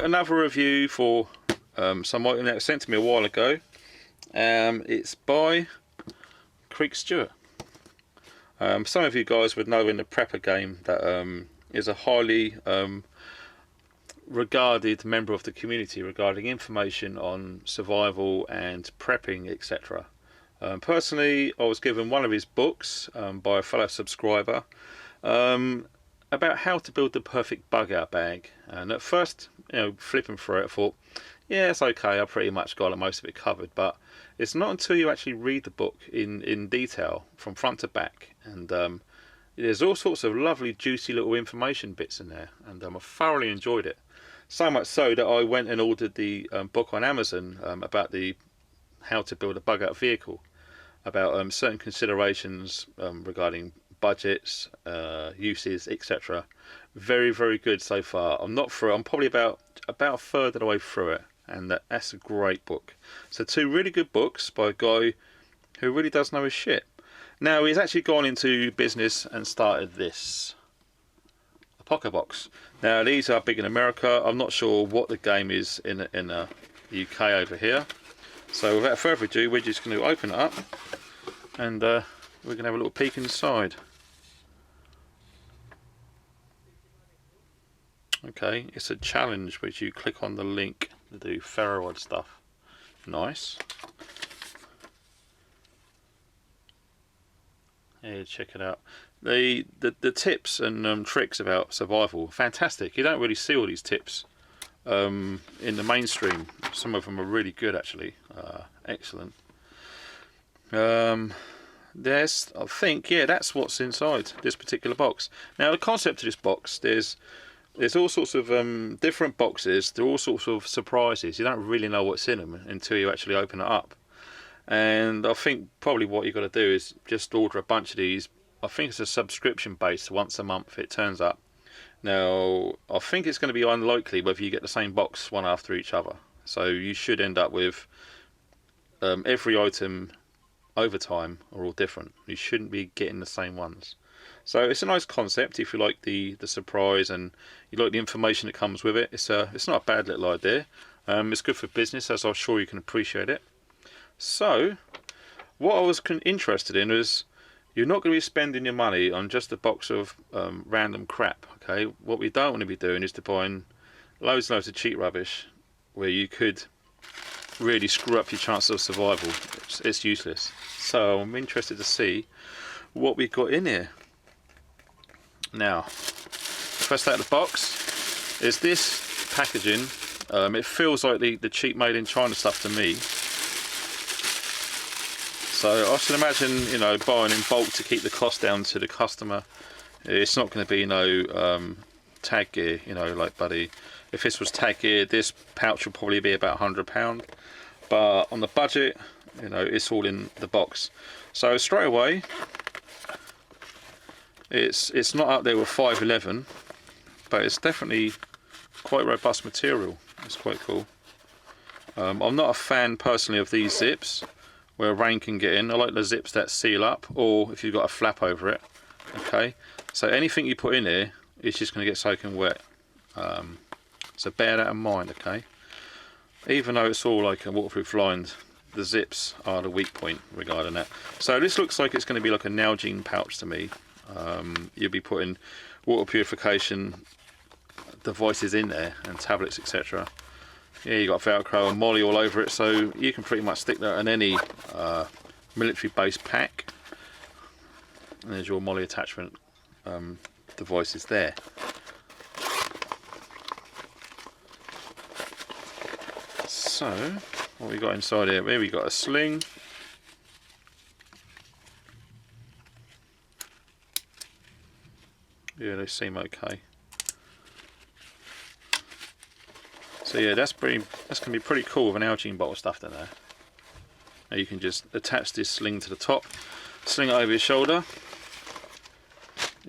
another review for some item that was sent to me a while ago. It's by Stewart. Some of you guys would know in the prepper game that is a highly regarded member of the community regarding information on survival and prepping, etc. Personally, I was given one of his books by a fellow subscriber about how to build the perfect bug out bag, and at first, flipping through it, I thought, yeah, it's okay, I pretty much got most of it covered. But it's not until you actually read the book in detail from front to back, and there's all sorts of lovely juicy little information bits in there, and I thoroughly enjoyed it. So much so that I went and ordered the book on Amazon about the how to build a bug out vehicle, about certain considerations regarding budgets, uses, etc. Very, very good so far. I'm not through. I'm probably about a third of the way through it, and that's a great book. So 2 really good books by a guy who really does know his shit. Now he's actually gone into business and started this APOCABOX. Now these are big in America. I'm not sure what the game is in the UK over here. So without further ado, we're just going to open it up, and we're going to have a little peek inside. Okay, it's a challenge which you click on the link to do ferroid stuff. Nice. Yeah, check it out. The tips and tricks about survival, fantastic. You don't really see all these tips in the mainstream. Some of them are really good, actually. Excellent. There's, I think, yeah, that's what's inside this particular box. Now the concept of this box, there's all sorts of different boxes. There are all sorts of surprises. You don't really know what's in them until you actually open it up. And I think probably what you've got to do is just order a bunch of these. I think it's a subscription based, once a month it turns up. Now I think it's going to be unlikely whether you get the same box one after each other. So you should end up with every item over time are all different. You shouldn't be getting the same ones. So it's a nice concept if you like the surprise and you like the information that comes with it. It's not a bad little idea. It's good for business, as I'm sure you can appreciate it. So what I was interested in was, you're not going to be spending your money on just a box of random crap. Okay, what we don't want to be doing is to buying loads and loads of cheap rubbish where you could really screw up your chance of survival. It's useless. So I'm interested to see what we've got in here. Now, first out of the box is this packaging. It feels like the cheap made in China stuff to me. So I should imagine, buying in bulk to keep the cost down to the customer. It's not going to be no tag gear, like buddy. If this was tag gear, this pouch will probably be about £100. But on the budget, it's all in the box. So straight away, it's not up there with 511, but it's definitely quite robust material. It's quite cool. I'm not a fan personally of these zips where rain can get in. I like the zips that seal up, or if you've got a flap over it. Okay, so anything you put in here is just going to get soaking wet. So bear that in mind. Okay, even though it's all like a waterproof lined, the zips are the weak point regarding that. So this looks like it's going to be like a Nalgene pouch to me. You'll be putting water purification devices in there and tablets, etc. Yeah, you got Velcro and Molly all over it, so you can pretty much stick that in any military based pack. And there's your Molly attachment devices there. So what we got inside here? Here we got a sling. Yeah, they seem okay. So yeah, that's gonna be pretty cool with an Nalgene bottle stuffed in there. Now you can just attach this sling to the top, sling it over your shoulder.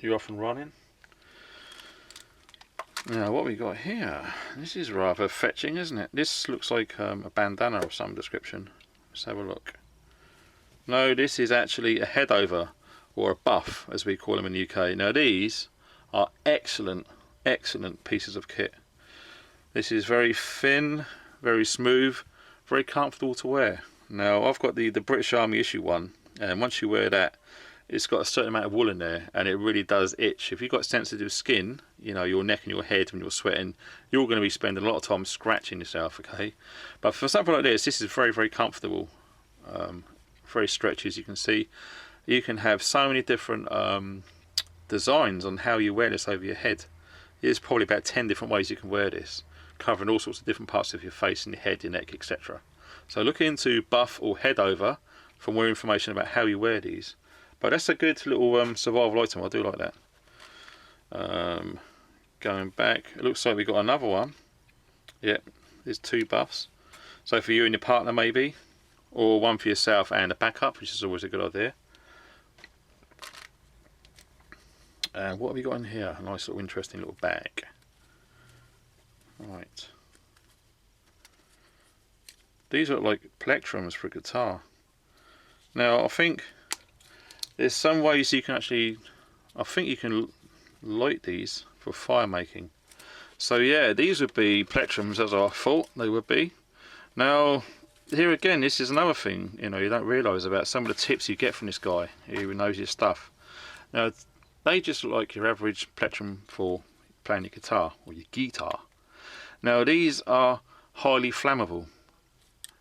You're off and running. Now what we got here? This is rather fetching, isn't it? This looks like a bandana of some description. Let's have a look. No, this is actually a head over, or a buff as we call them in the UK. Now these are excellent pieces of kit. This is very thin, very smooth, very comfortable to wear. Now I've got the British Army issue one, and once you wear that, it's got a certain amount of wool in there, and it really does itch. If you've got sensitive skin, you know, your neck and your head when you're sweating, you're going to be spending a lot of time scratching yourself, okay? But for something like this is very, very comfortable, very stretchy, as you can see. You can have so many different designs on how you wear this over your head. There's probably about 10 different ways you can wear this, covering all sorts of different parts of your face and your head, your neck, etc. So look into buff or head over for more information about how you wear these. But that's a good little survival item. I do like that. Going back, it looks like we got another one. Yep, there's 2 buffs. So for you and your partner maybe, or one for yourself and a backup, which is always a good idea. And what have we got in here? A nice little interesting little bag. Right. These look like plectrums for a guitar. Now I think there's some ways you can actually, I think you can light these for fire making. So yeah, these would be plectrums as I thought they would be. Now here again, this is another thing, you know, you don't realise about some of the tips you get from this guy who knows his stuff. Now they just look like your average plectrum for playing your guitar or your guitar. Now these are highly flammable.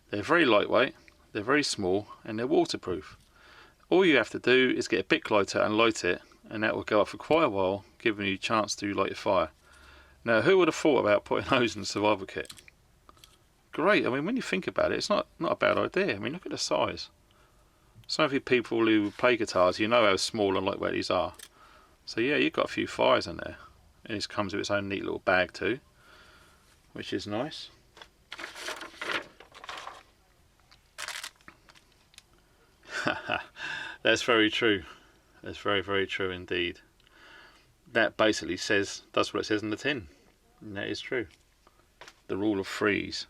They're very lightweight, they're very small, and they're waterproof. All you have to do is get a Bic lighter and light it, and that will go up for quite a while, giving you a chance to light your fire. Now who would have thought about putting those in the survival kit? Great, I mean when you think about it, it's not a bad idea. I mean look at the size. Some of you people who play guitars, you know how small and lightweight these are. So yeah, you've got a few fires in there. And this comes with its own neat little bag too, which is nice. That's very true. That's very, very true indeed. That basically does what it says in the tin. And that is true. The rule of threes.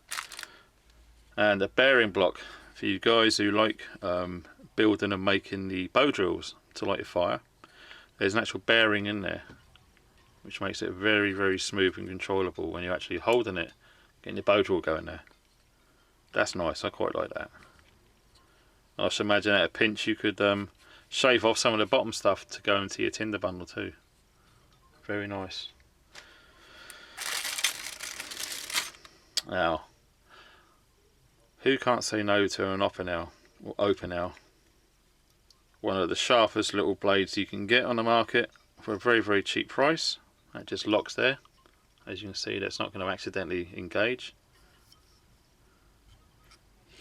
And a bearing block for you guys who like building and making the bow drills to light your fire. There's an actual bearing in there, which makes it very, very smooth and controllable when you're actually holding it, getting your bow drill going there. That's nice, I quite like that. I should imagine at a pinch you could shave off some of the bottom stuff to go into your tinder bundle too. Very nice. Now, who can't say no to an Opinel or Opinel? One of the sharpest little blades you can get on the market for a very, very cheap price. That just locks there. As you can see, that's not going to accidentally engage.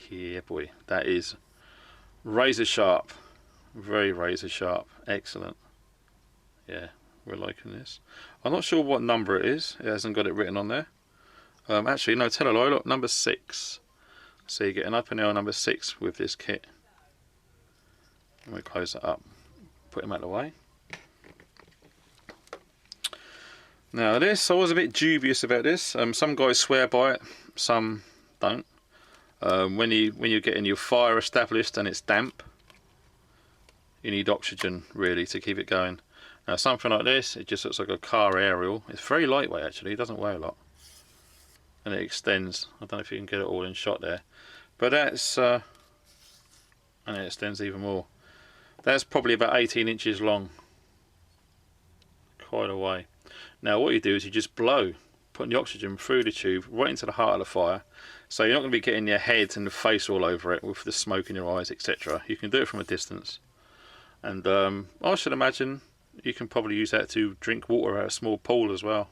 Yeah boy, that is razor sharp. Very razor sharp. Excellent. Yeah, we're liking this. I'm not sure what number it is. It hasn't got it written on there. Actually, no, tell a lie, look, number 6. So you get an Opinel number 6 with this kit. And we close it up, put him out of the way. Now this, I was a bit dubious about this. Some guys swear by it, some don't. When you're getting your fire established and it's damp, you need oxygen really to keep it going. Now something like this, it just looks like a car aerial. It's very lightweight actually, it doesn't weigh a lot. And it extends, I don't know if you can get it all in shot there. But that's, and it extends even more. That's probably about 18 inches long. Quite a way. Now what you do is you just blow, putting the oxygen through the tube right into the heart of the fire. So you're not going to be getting your head and the face all over it with the smoke in your eyes, etc. You can do it from a distance. And I should imagine you can probably use that to drink water out of a small pool as well.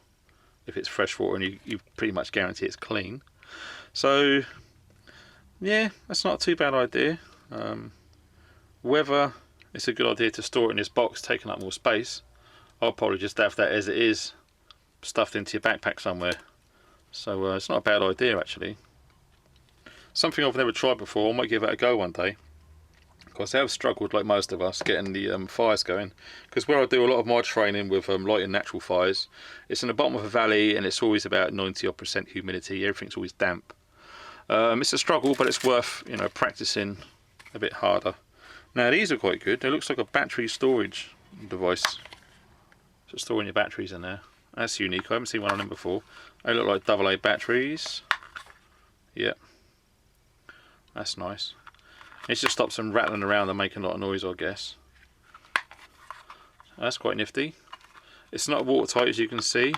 If it's fresh water and you pretty much guarantee it's clean. So yeah, that's not a too bad idea. Whether it's a good idea to store it in this box taking up more space, I'll probably just have that as it is, stuffed into your backpack somewhere. So it's not a bad idea actually. Something I've never tried before, I might give it a go one day. Because I have struggled, like most of us, getting the fires going. Because where I do a lot of my training with lighting natural fires, it's in the bottom of a valley and it's always about 90% humidity, everything's always damp. It's a struggle, but it's worth, you know, practicing a bit harder. Now these are quite good. It looks like a battery storage device. So storing your batteries in there. That's unique. I haven't seen one of them before. They look like AA batteries. Yep. That's nice. It just stops them rattling around and making a lot of noise, I guess. That's quite nifty. It's not watertight, as you can see.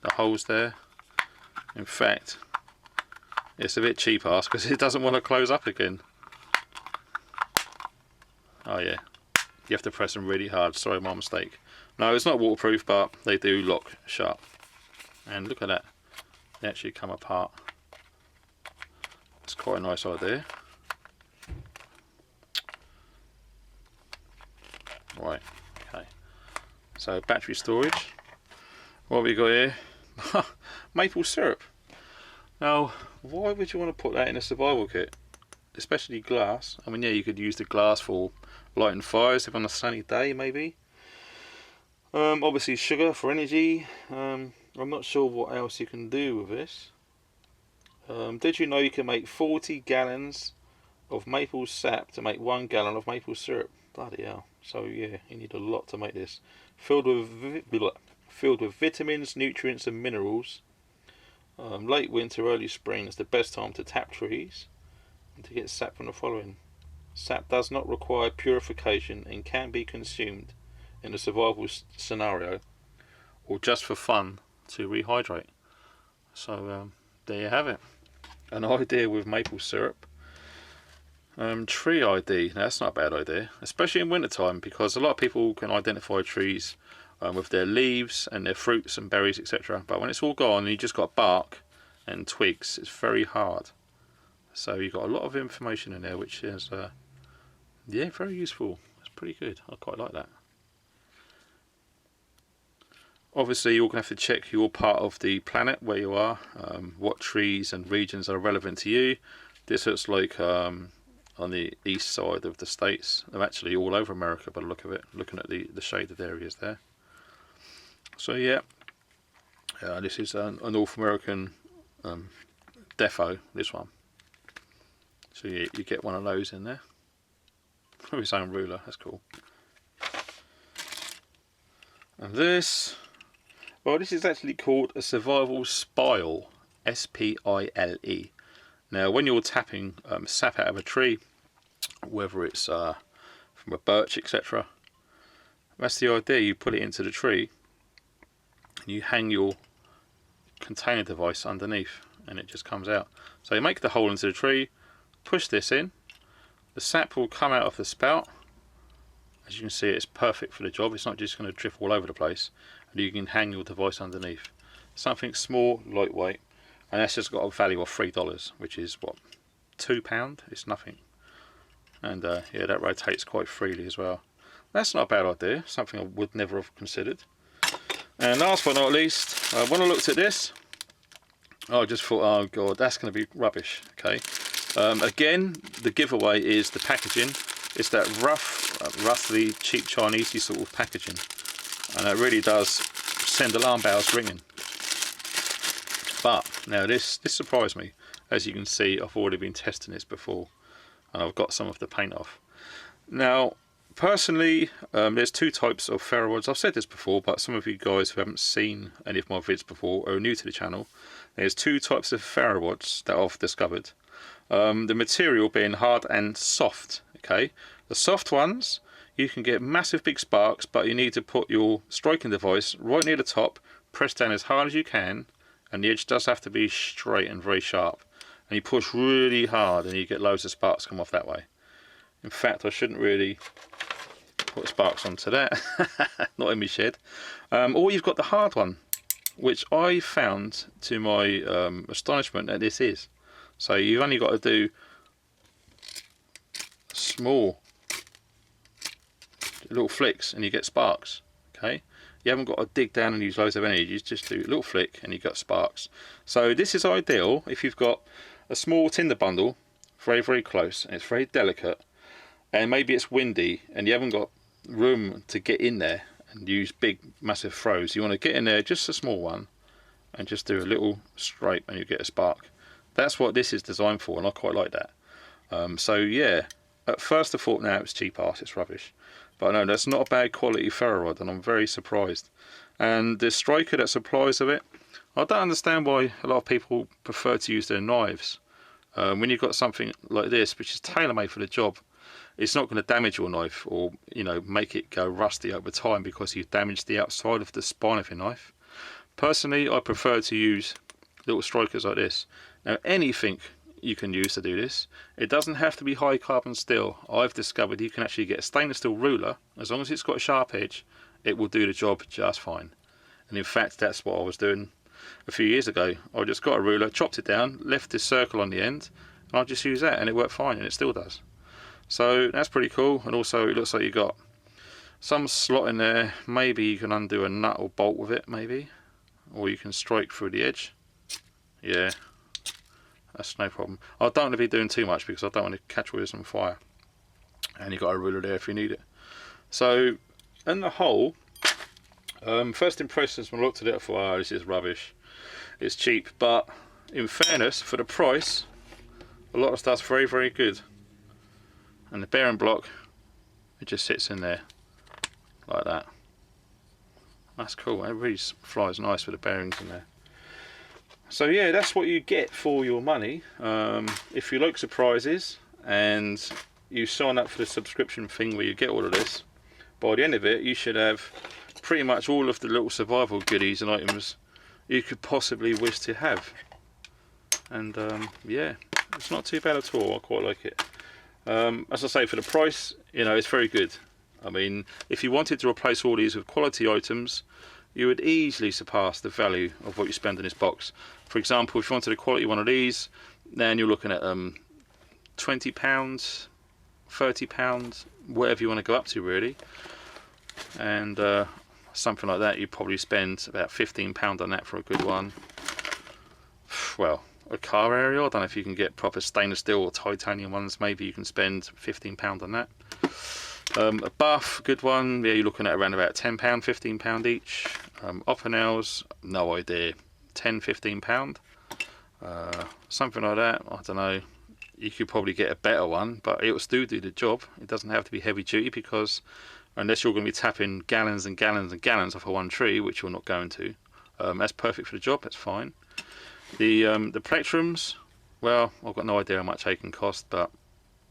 The holes there. In fact, it's a bit cheap ass because it doesn't want to close up again. Oh yeah, you have to press them really hard. Sorry, my mistake. No, it's not waterproof, but they do lock shut. And look at that, they actually come apart. It's quite a nice idea. Right, okay. So battery storage. What have we got here? Maple syrup. Now, why would you want to put that in a survival kit? Especially glass. I mean, yeah, you could use the glass for lighting fires if on a sunny day, maybe. Obviously sugar for energy. I'm not sure what else you can do with this. Did you know you can make 40 gallons of maple sap to make 1 gallon of maple syrup? Bloody hell. So yeah, you need a lot to make this. Filled with vitamins, nutrients and minerals. Late winter, early spring is the best time to tap trees and to get sap from the following. Sap does not require purification and can be consumed in a survival scenario or just for fun to rehydrate. So there you have it. An idea with maple syrup. Tree ID. Now, that's not a bad idea, especially in winter time, because a lot of people can identify trees with their leaves and their fruits and berries, etc. But when it's all gone and you just got bark and twigs, it's very hard. So you've got a lot of information in there, which is yeah, very useful. It's pretty good. I quite like that. Obviously, you're going to have to check your part of the planet where you are, what trees and regions are relevant to you. This looks like on the east side of the states. They're actually all over America by the look of it, looking at the shaded areas there. So yeah, this is a North American defo, this one. So you get one of those in there. With his own ruler, that's cool. And this, well, this is actually called a survival spile, S-P-I-L-E. Now, when you're tapping sap out of a tree, whether it's from a birch, etc., that's the idea. You put it into the tree, and you hang your container device underneath, and it just comes out. So you make the hole into the tree, push this in, the sap will come out of the spout. As you can see, it's perfect for the job. It's not just going to drip all over the place, and you can hang your device underneath. Something small, lightweight, and that's just got a value of $3, which is what, £2? It's nothing. And yeah, that rotates quite freely as well. That's not a bad idea, something I would never have considered. And last but not least, when I looked at this, I just thought, oh god, that's going to be rubbish. Okay, again, the giveaway is the packaging. It's that roughly cheap Chinesey sort of packaging, and it really does send alarm bells ringing. But now this surprised me. As you can see, I've already been testing this before, and I've got some of the paint off. Now, personally, there's two types of ferro rods. I've said this before, but some of you guys who haven't seen any of my vids before or are new to the channel, there's two types of ferro rods that I've discovered. The material being hard and soft. Okay, the soft ones, you can get massive big sparks, but you need to put your striking device right near the top, press down as hard as you can, and the edge does have to be straight and very sharp. And you push really hard and you get loads of sparks come off that way. In fact, I shouldn't really put sparks onto that, not in my shed. Or you've got the hard one, which I found to my astonishment that this is. So you've only got to do small little flicks and you get sparks. Okay, you haven't got to dig down and use loads of energy. You just do a little flick and you got sparks. So this is ideal if you've got a small tinder bundle, very close, and it's very delicate, and maybe it's windy and you haven't got room to get in there and use big massive throws. You want to get in there, just a small one, and just do a little scrape and you get a spark. That's what this is designed for, and I quite like that. So yeah, at first I thought, no, it's cheap ass, it's rubbish. But no, that's not a bad quality ferro rod, and I'm very surprised. and the striker that supplies of it, I don't understand why a lot of people prefer to use their knives. When you've got something like this, which is tailor-made for the job, it's not going to damage your knife or, you know, make it go rusty over time because you've damaged the outside of the spine of your knife. Personally, I prefer to use little strikers like this. Now, anything you can use to do this. It doesn't have to be high carbon steel. I've discovered you can actually get a stainless steel ruler. As long as it's got a sharp edge, it will do the job just fine. And in fact, that's what I was doing a few years ago. I just got a ruler, chopped it down, left this circle on the end, and I just used that, and it worked fine, and it still does. So that's pretty cool. And also it looks like you got some slot in there. Maybe you can undo a nut or bolt with it, maybe, or you can strike through the edge. Yeah, that's no problem. I don't want to be doing too much because I don't want to catch all this on fire. And you've got a ruler there if you need it. So in the whole, first impressions when I looked at it, I thought, oh, this is rubbish. It's cheap, but in fairness, for the price, a lot of stuff's very, very good. And the bearing block, it just sits in there like that. That's cool. It really flies nice with the bearings in there. So yeah, that's what you get for your money. If you like surprises and you sign up for the subscription thing where you get all of this, by the end of it you should have pretty much all of the little survival goodies and items you could possibly wish to have. And yeah, it's not too bad at all. I quite like it. As I say, for the price, you know, it's very good. I mean, if you wanted to replace all these with quality items, you would easily surpass the value of what you spend in this box. For example, if you wanted a quality one of these, then you're looking at £20, £30, whatever you want to go up to really. And something like that, you probably spend about £15 on that for a good one. Well, a car area, I don't know if you can get proper stainless steel or titanium ones, maybe you can spend £15 on that. A buff, good one, yeah, you're looking at around about £10, £15 each. Opinels, no idea, £10, £15. Something like that, I don't know. You could probably get a better one, but it will still do the job. It doesn't have to be heavy duty, because unless you're going to be tapping gallons and gallons and gallons off of one tree, which you're not going to, that's perfect for the job, that's fine. The plectrums, well, I've got no idea how much they can cost, but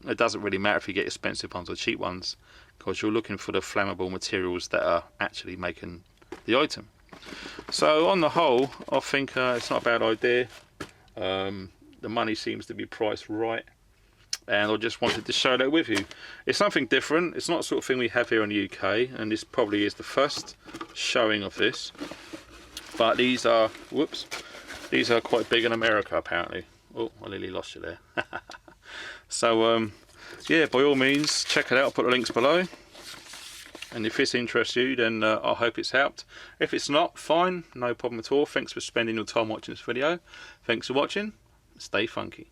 it doesn't really matter if you get expensive ones or cheap ones, because you're looking for the flammable materials that are actually making the item. So on the whole, I think it's not a bad idea. The money seems to be priced right, and I just wanted to share that with you. It's something different. It's not the sort of thing we have here in the UK, and this probably is the first showing of this. But these are, whoops, these are quite big in America apparently. Oh, I nearly lost you there. So yeah, by all means check it out. I'll put the links below, and if this interests you, then I hope it's helped. If it's not, fine, no problem at all. Thanks for spending your time watching this video. Thanks for watching. Stay funky.